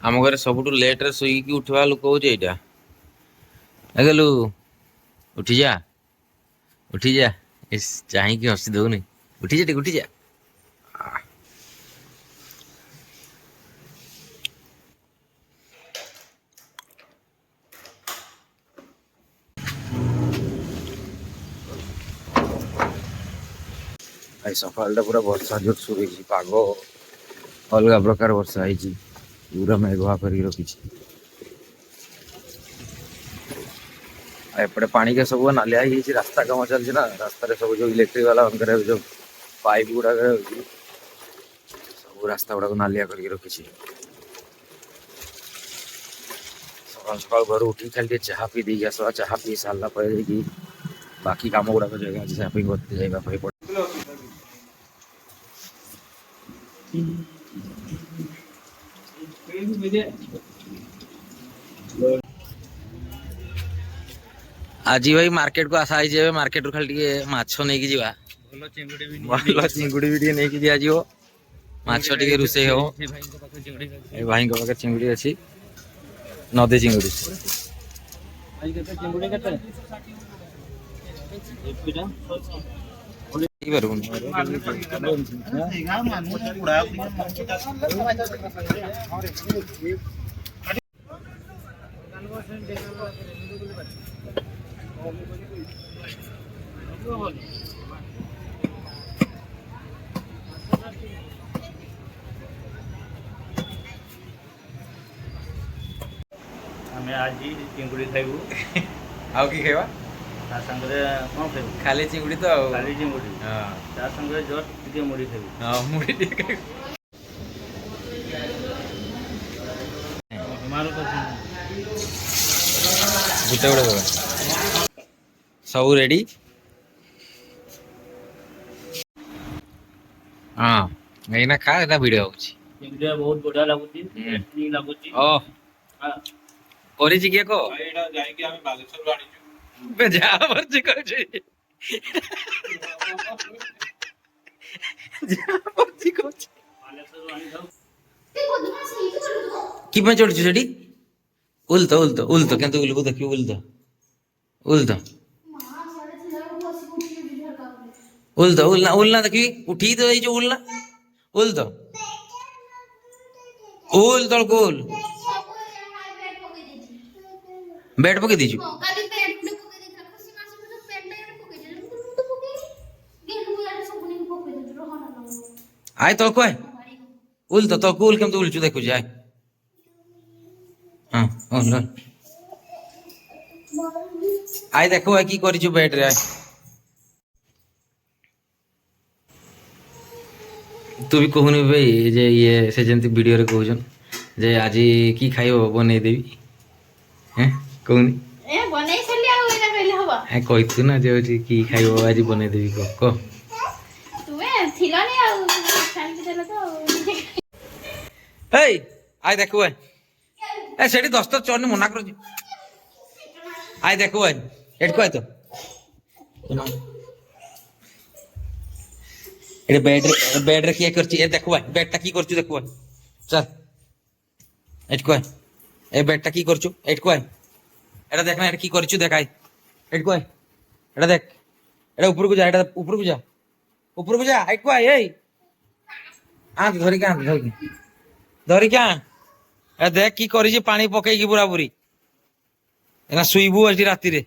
ଆମ ଘରେ ସବୁଠୁ ଲେଟରେ ଶୋଇକି ଉଠିବା ଲୋକ ହଉଛି ଏଇଟା। ଗଲୁ ଉଠିଯା ଉଠିଯା। ଇସ୍ ଚାହିଁକି ହସି ଦଉନି। ଉଠିଯା ଟିକେ ଉଠିଯା। ଆଜି ସକାଳଟା ପୁରା ବର୍ଷା ଜୋରସୋର ହେଇଛି। ପାଗ ଅଲଗା ପ୍ରକାର ବର୍ଷା ହେଇଛି। ପୁରା ମେଘୁଆ କରିକି ରଖିଛି। ଆଉ ଏପଟେ ପାଣିକା ସବୁ ନାଲିଆ ହେଇଯାଇଛି। ରାସ୍ତା କାମ ଚାଲିଛି ନା, ରାସ୍ତାରେ ସବୁ ଯୋଉ ଇଲେକ୍ଟ୍ରିକ ବାଲାଙ୍କର ଯୋଉ ପାଇପ୍ ଗୁଡାକ ହେଉଛି ସବୁ ରାସ୍ତା ଗୁଡାକୁ ନାଲିଆ କରିକି ରଖିଛି। ସକାଳୁ ସକାଳୁ ଘରୁ ଉଠିକି ଖାଲି ଟିକେ ଚାହା ପିଇ ଦେଇକି ଆସିବା। ଚାହା ପିଇ ସାରିଲା ପରେ ଯାଇକି ବାକି କାମ ଗୁଡାକ ଜାଗା ଅଛି ଚାହା ପିଇ କରତେ ଯାଇବା ପାଇଁ ପଡେ। ଆଜି ଭାଇ ମାର୍କେଟ କୁ ଆଶା ହେଇଛି। ଏବେ ମାର୍କେଟ ରୁ ଖାଲି ଟିକେ ମାଛ ନେଇକି ଯିବା। ଭଲ ଚିଙ୍ଗୁଡି ବି ଟିକେ ନେଇକି ଦିଆଯିବ। ମାଛ ଟିକେ ରୋଷେଇ ହବ। ଏ ଭାଇଙ୍କ ପାଖରେ ଚିଙ୍ଗୁଡି ଅଛି, ନଦୀ ଚିଙ୍ଗୁଡି। ଆମେ ଆଜି ଚିଙ୍ଗୁଡ଼ି ଖାଇବୁ। ଆଉ କି ଖାଇବା? ତା ସାଙ୍ଗରେ କ'ଣ ଖାଇବୁ? ଖାଲି ଚିଙ୍ଗୁଡି ତ ଆଉ। ଖାଲି ଚିଙ୍ଗୁଡ଼ି। ହଁ ତା ସାଙ୍ଗରେ ଜଷ୍ଟ ଟିକେ ମୁଢ଼ି ଖାଇବୁ। ହଁ ମୁଢି ଟିକେ ଖାଇବୁ। ଗୋଟେ ଗୋଟେ ଦେବା। ସବୁ ରେଡି? ହଁ ଏଇନା ଖା, ଏଟା ଭିଡିଓ ହଉଛି। ଚିଙ୍ଗୁଡ଼ିଟା ବହୁତ ବଢ଼ିଆ ଲାଗୁଛି, ଟେଷ୍ଟି ଲାଗୁଛି। ଓ ହଁ। କରିଛି କିଏ କହ? ଏଇଟା ଯାଇକି ଆମେ ବାଲେଶ୍ୱରରୁ ଆଣିଛୁ। ଯାହା ଭର୍ତ୍ତି କରୁଛି। ଯାହା ଭର୍ତ୍ତି କରୁଛି। ବାଲେଶ୍ୱରରୁ ଆଣିଥାଉ। କି ପାଇଁ ଚଢୁଛୁ ସେଠି? ଉଲ ତ କେମିତି ଉଲକୁ ଦେଖିବୁ। ଉଲନା ଦେଖିବି ଉଠିକି ତ ଯାଇଛୁ। ଉଲ ତଳକୁ ଉଲ। ବେड ପକେଇ ଦେଇଛୁ? ଆଏ ତଳକୁ ଆଏ। ତଳକୁ ଉଲ କେମିତି ଉଲୁଛୁ ଦେଖୁଛି। ଆଏ ହଁ ଆଏ ଦେଖ କି କରିଛୁ ବେଡରେ। ଆଏ ତୁ ବି କହୁନି ଭାଇ ଯେ ଇଏ ସେ ଯେମିତି ଭିଡିଓରେ କହୁଛନ୍ ଯେ ଆଜି କି ଖାଇବ ବନେଇଦେବି। କହୁନି କହିଛୁ ନା ଯେ ହଉଛି କି ଖାଇବ ଆଜି ବନେଇଦେବି। କହ ଏଇ ଆଏ ଦେଖୁ ଏ ସେଠି ଦସ୍ତ ଚଢନି ମନା କରୁଛି। ଆଏ ଦେଖୁ ଏଠି କହ ତ ଏଠି ବେଡରେ କିଏ କରିଛି। ଏ ଦେଖୁ ବେଡଟା କି କରୁଛୁ ଦେଖୁ। ଚାଲ ଏଠି କହ ଏ ବେଡଟା କି କରୁଛୁ। ଏଠି କହ এটা দেখ না এটা কি করছো দেখাই। এটু কই এটা দেখ। এটা উপরକୁ যা। এটা উপরକୁ যা। উপরକୁ যা। এটু কই এই ধরিকি আন। এ দেখ কি করিছি পানি পকেইকি পুরা পুরি। এনা শুইবু আଜି রাতিরে।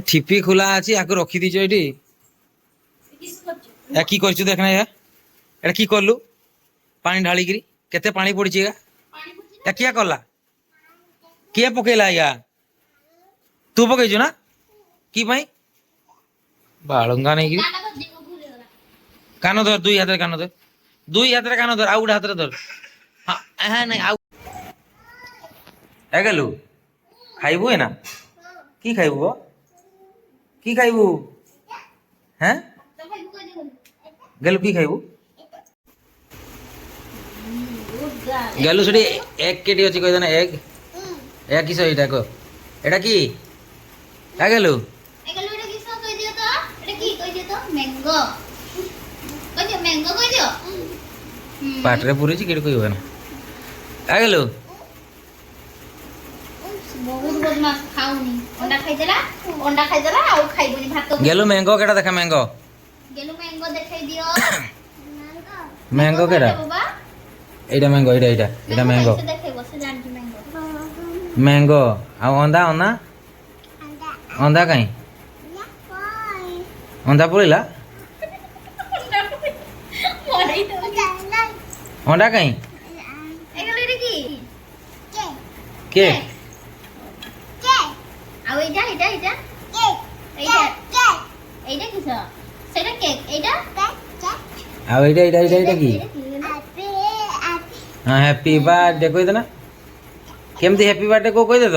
ঠিপি খোলা আছে আକୁ রখি দিছো এটি। এ কি করছো দেখ না। এটা কি করলু পানি ঢালিকিরি। কেতে পানি পড়িছি। এটা কিয়া কলা কিଏ ପକେଇଲା ଆଜ୍ଞା? ତୁ ପକେଇଛୁ ନା କି ପାଇଁ? ବାଳୁଙ୍ଗା ନେଇକି କାନ ଧର। ଦୁଇ ହାତରେ କାନ ଧର। ଦୁଇ ହାତରେ କାନ ଧର। ଆଉ ଗୋଟେ ହାତରେ ଧର। ହଁ ନାଇଁ ଆଉ ଗେଲୁ ଖାଇବୁ ଏନା କି ଖାଇବୁ? କି ଖାଇବୁ? ଗେଲୁ କି ଖାଇବୁ? গেলু সেটি এক কেটি আছে কই জানা এক এক কিস এটা কো এটা কি গেলু এটা কিস কই দিও তো এটা কি কই দিও তো ম্যাঙ্গো কই দিও ম্যাঙ্গো কই দিও ପାଟିରେ ପୁରେଇଛି କେଠି କହିବ ନା ଆଗେଲୋ ବହୁତ ବଦମାସ ଖାଉନି ଅଣ୍ଡା ଖାଇଦେଲା ଆଉ ଖାଇବନି ଭାତ ଗେଲୁ ମ୍ୟାଙ୍ଗୋ କେଟା ଦେଖା ମ୍ୟାଙ୍ଗୋ ଗେଲୁ ମ୍ୟାଙ୍ଗୋ ଦେଖେଇ ଦିଅ ମ୍ୟାଙ୍ଗୋ କେଟା ବାବା ଏଇଟା ମ୍ୟାଙ୍ଗୋ ଏଇଟା ମ୍ୟାଙ୍ଗୋ ସେ ଦେଖେଇବ ସେ ଜାଣିଛି ମ୍ୟାଙ୍ଗୋ ମ୍ୟାଙ୍ଗୋ ଆଉ ଅଣ୍ଡା ଅଣ୍ଡା ଅଣ୍ଡା କାଇଁ ଅଣ୍ଡା ପଡ଼ିଲା ମରେଇ ଦଉଛି ଅଣ୍ଡା କାଇଁ ଏଗଲେ ରେ কি କେ ଆଉ এইটা এইটা কিস সেটা কেক এইটা ଆଉ ଏଇଟା କି ହଁ ହ୍ୟାପି ବାର୍ଥଡେ କହିଦେ ନା କେମିତି ହ୍ୟାପି ବାର୍ଥଡେ କୋଉ କହିଦେ ତ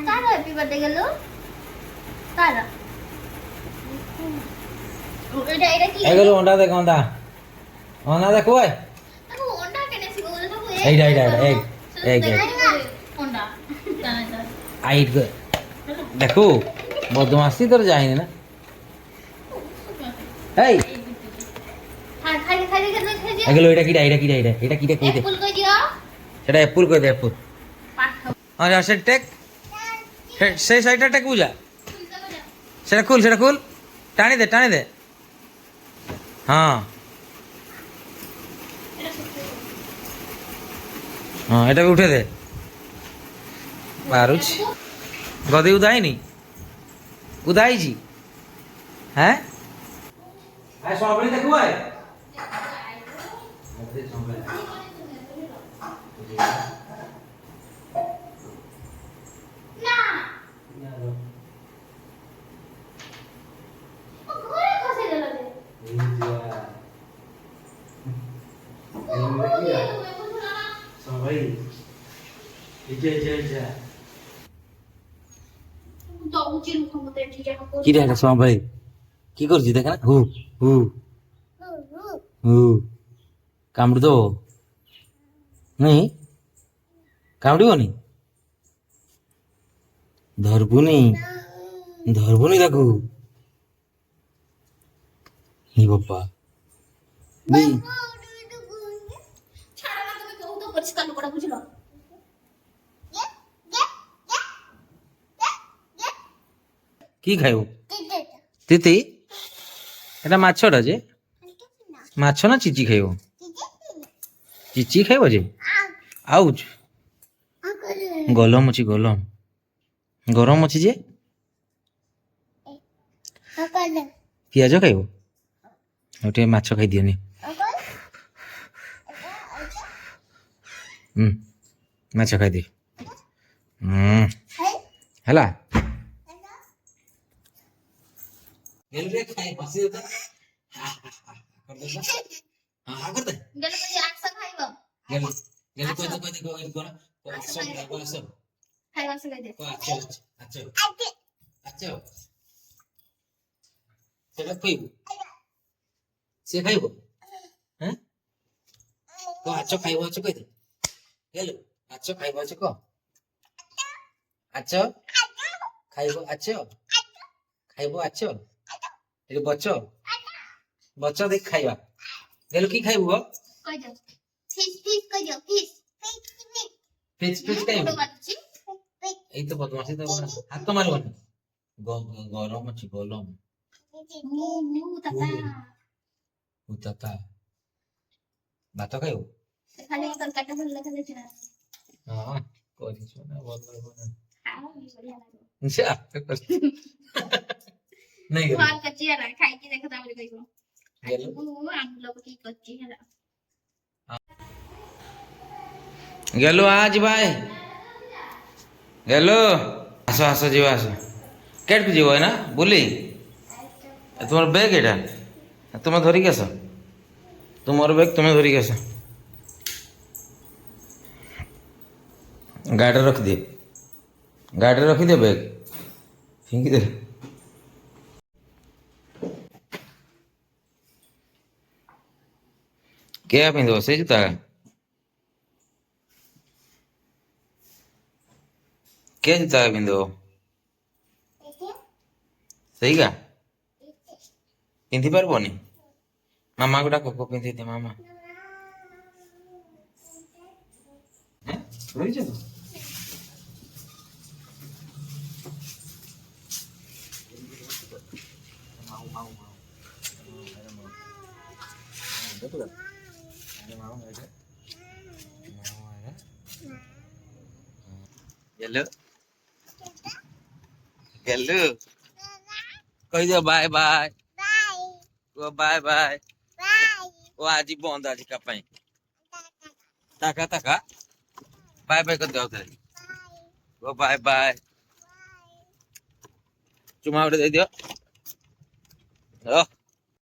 কার হ্যাপি বার্থডে গেল কার এটা কি ଏଗଲୁ ଅଣ୍ଡା ଦେଖ ଅଣ୍ଡା ଅଣ୍ଡା ଦେଖ ଭାଇ তাকু অন্ডা কেনে ছিল বলে তাকু এইটা egg অন্ডা জানা আইট দেখু বদমাসি তোর যায়নি না এই খাই খাই খাই খাই যে এগলু এটা কিটা কই দে ফুল কই দিও সেটা অ্যাপল কই দে অ্যাপল পাঠ আর সেটা টেক সেই সাইডটা টেক বুঝা সেটা খুল টানি দে হ্যাঁ হ্যাঁ এটাকে উঠে দে পারুছি গদি উদাইনি উদাইছি হ্যাঁ আয় সবলি দেখু আয় না ও ঘরে কসে গেল রে সবাই দউচির ক্ষমতা ঠিক আছে কি রে এটা সবাই কি করছি দেখ না হু হু হু কামড়ি তো नहीं কামড়িবনি ধরবুনি দেখো হি বাবা নেই ছাড়া না তুমি বহুত পরিষ্কার লোকটা বুঝলো কি খাইব তিতি এটা মাছটা যে মাছ না চিচি খাইব চিচি খাইব যে আউচ গলম গরম ଅଛି যে ପିଆଜ ଖାଇବ ଆଉ ଟିକେ ମାଛ ଖାଇଦିଅନି ମାଛ ଖାଇଦିଅ ହେଲା গেলে কই আকসা খাইব খাইবা সে দে সেটা খাইব সে খাইব হ্যাঁ আচ্ছ খাইব আচ্ছ কই দে গেল আচ্ছ খাইব আচ্ছ ক আচ্ছ খাইব আচ্ছ এটা বচ্চ দেখ খাইবা গেল কি খাইব কই দাও ফিস কই দাও ফিস ফিচ খাইব ফটো কাটছি এই তো বদমাসি তো হাত তো মারব না গরম আছে গরম মু তাতা উতাতা ভাত খাইব খালি তরকারিটা ভালো লাগা যাচ্ছে না হ্যাঁ করিস না বল না খাও বড়িয়া লাগে नहीं তোমার কাছে আর খাই কি দেখো তাহলে কইব গেল আমি লোক কি করছি হ্যাঁ গেল আজ ভাই গেল আসো যাও আসো কেটে যাব না বলি তোমার ব্যাগ এটা তুমি ধরিকি আস তোমার ব্যাগ তুমি ধরিকি আস গাড়ি রখিদিଅ ব্যাগ ফিঙ্গি দে কে পিନ୍ଧିବ ସେଇ ଜୋତା କେ ଜୋତା ପିନ୍ଧିବ ସେଇକା ପିନ୍ଧି ପାରିବନି ମାମା ଗୁଡା କୋକ ପିନ୍ଧେଇ ଦେ ମାମା ରହିଛ ତ ମାଉ ମାଉ ମାଉ দেখো মামা এটা মামা এটা গেল গেল কই দিও বাই বাই ও বাই বাই ও আজি বন্ধ আজি কা পাই টাকা টাকা বাই বাই করে দাও তাহলে ও বাই বাই চুমা উঠে দিয়ে দিও ও